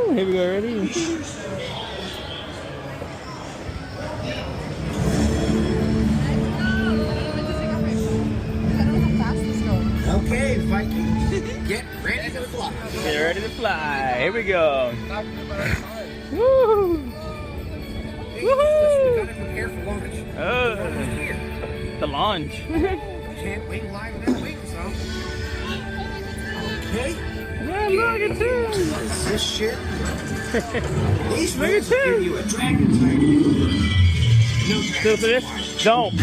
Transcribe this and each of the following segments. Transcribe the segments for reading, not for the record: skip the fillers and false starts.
Woo! Here we go, ready? Okay, Vikings, get ready to fly. Get ready to fly. Here we go. Woo! We gotta prepare for launch. The launch. Can't wait live without waiting, so. Okay. Yeah, look at this. What is this shit? These Look at wings give this. you a dragon type. No Still for this? Don't.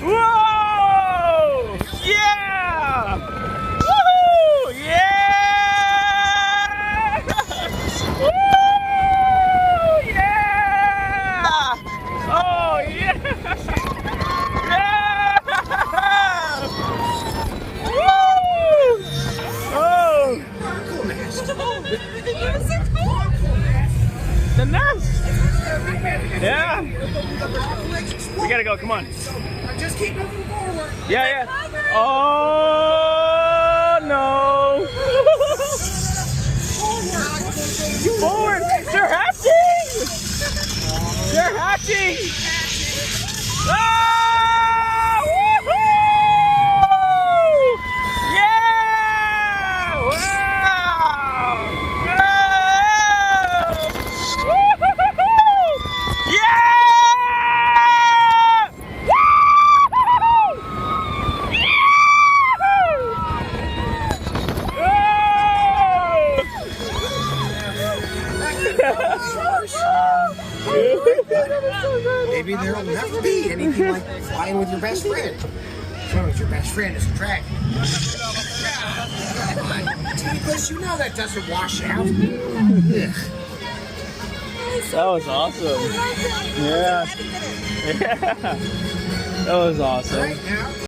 Whoa! Yeah! Woohoo! Yeah! Woo! Yeah! Oh yeah! Yeah! Woo! Oh! Cool nest. The nest! Yeah! We gotta go, come on. Just keep moving forward. Yeah, yeah. Oh no! Forward! They're hatching! They're hatching! Ah! Woohoo! Yeah! Wow! Woohoo! Yeah! Maybe there'll never be anything like flying with your best friend. Flying with your best friend is a dragon. Because you know that doesn't wash out. That was awesome. Yeah. Yeah. That was awesome. Right now.